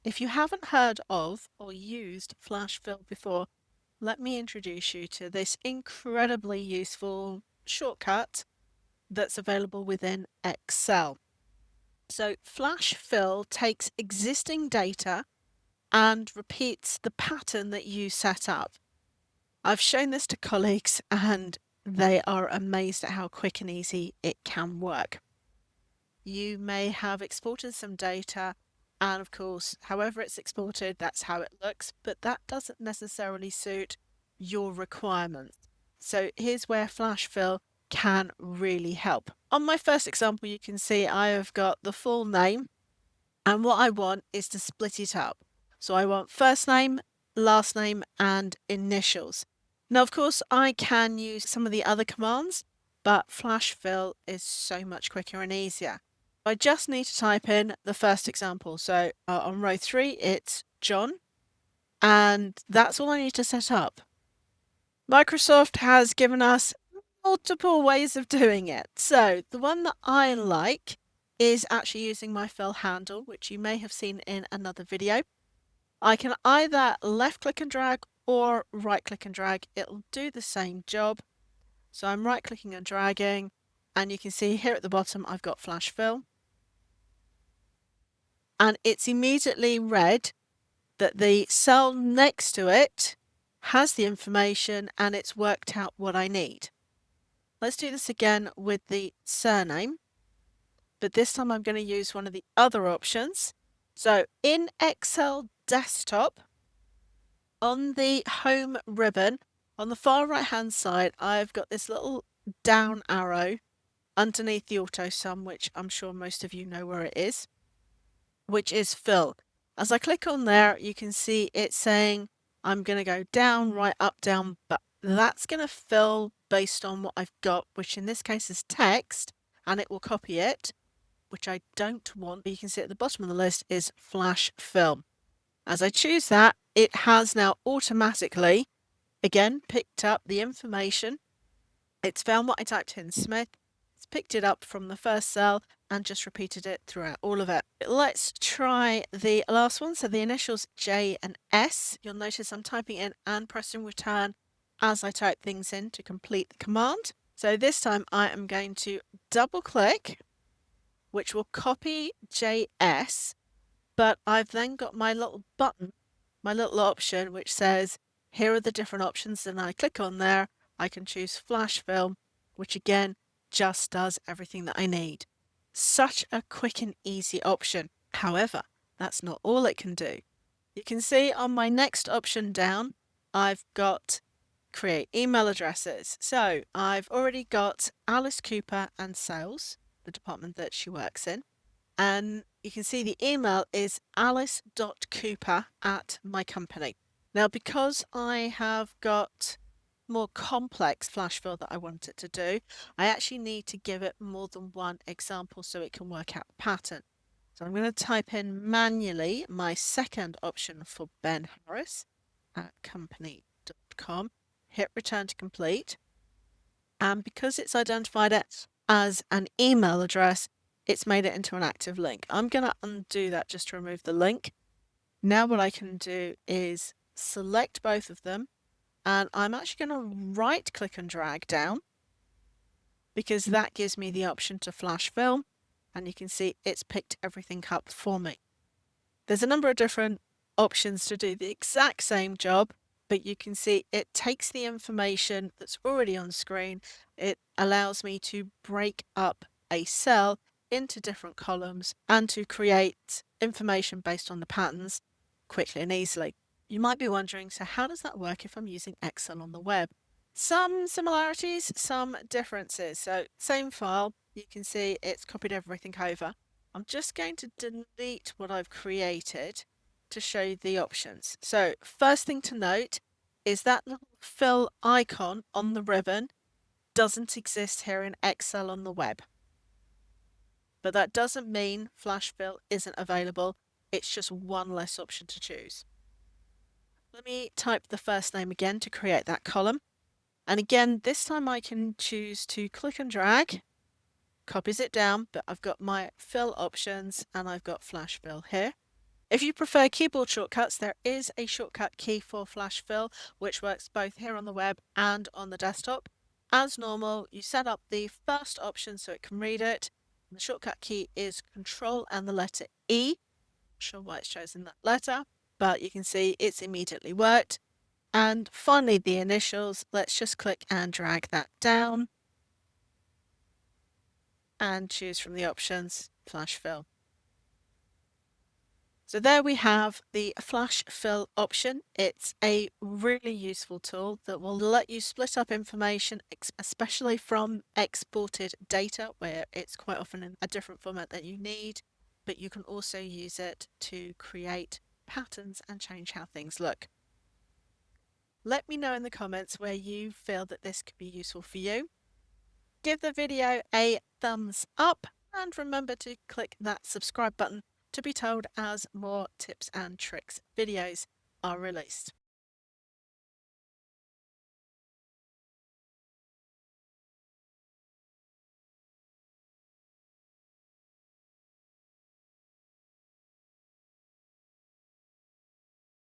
If you haven't heard of or used Flash Fill before, let me introduce you to this incredibly useful shortcut that's available within Excel. So Flash Fill takes existing data and repeats the pattern that you set up. I've shown this to colleagues and they are amazed at how quick and easy it can work. You may have exported some data, and of course, however it's exported, that's how it looks, but that doesn't necessarily suit your requirements. So here's where Flash Fill can really help. On my first example, you can see I have got the full name, and what I want is to split it up. So I want first name, last name, and initials. Now, of course, I can use some of the other commands, but Flash Fill is so much quicker and easier. I just need to type in the first example. So on row 3, it's John, and that's all I need to set up. Microsoft has given us multiple ways of doing it. So the one that I like is actually using my fill handle, which you may have seen in another video. I can either left click and drag or right click and drag. It'll do the same job. So I'm right clicking and dragging, and you can see here at the bottom I've got Flash Fill. And it's immediately read that the cell next to it has the information and it's worked out what I need. Let's do this again with the surname, but this time I'm going to use one of the other options. So in Excel Desktop, on the home ribbon, on the far right hand side, I've got this little down arrow underneath the auto sum, which I'm sure most of you know where it is, which is fill. As I click on there, you can see it's saying I'm going to go down, right, up, down, but that's going to fill based on what I've got, which in this case is text, and it will copy it, which I don't want. But you can see at the bottom of the list is Flash Fill. As I choose that, it has now automatically, again, picked up the information. It's found what I typed in Smith. It's picked it up from the first cell and just repeated it throughout all of it. Let's try the last one. So the initials J and S. You'll notice I'm typing in and pressing return as I type things in to complete the command. So this time I am going to double click, which will copy JS, but I've then got my little button, my little option, which says, here are the different options. And I click on there, I can choose Flash Fill, which again, just does everything that I need. Such a quick and easy option. However, that's not all it can do. You can see on my next option down, I've got create email addresses. So I've already got Alice Cooper and sales, the department that she works in. And you can see the email is alice.cooper@mycompany. Now, because I have got more complex flash fill that I want it to do, I actually need to give it more than one example so it can work out the pattern. So I'm going to type in manually my second option for Ben Harris at company.com, hit return to complete. And because it's identified it as an email address, it's made it into an active link. I'm going to undo that just to remove the link. Now what I can do is select both of them, and I'm actually going to right click and drag down because that gives me the option to flash fill, and you can see it's picked everything up for me. There's a number of different options to do the exact same job, but you can see it takes the information that's already on screen. It allows me to break up a cell into different columns and to create information based on the patterns quickly and easily. You might be wondering, so how does that work if I'm using Excel on the web? Some similarities, some differences. So same file, you can see it's copied everything over. I'm just going to delete what I've created to show you the options. So first thing to note is that little fill icon on the ribbon doesn't exist here in Excel on the web. But that doesn't mean Flash Fill isn't available. It's just one less option to choose. Let me type the first name again to create that column. And again, this time I can choose to click and drag, copies it down, but I've got my fill options and I've got Flash Fill here. If you prefer keyboard shortcuts, there is a shortcut key for Flash Fill, which works both here on the web and on the desktop. As normal, you set up the first option so it can read it. The shortcut key is Control and the letter E. Not sure why it's chosen that letter, but you can see it's immediately worked. And finally, the initials. Let's just click and drag that down and choose from the options Flash Fill. So there we have the Flash Fill option. It's a really useful tool that will let you split up information, especially from exported data where it's quite often in a different format that you need, but you can also use it to create patterns and change how things look. Let me know in the comments where you feel that this could be useful for you. Give the video a thumbs up and remember to click that subscribe button to be told as more tips and tricks videos are released.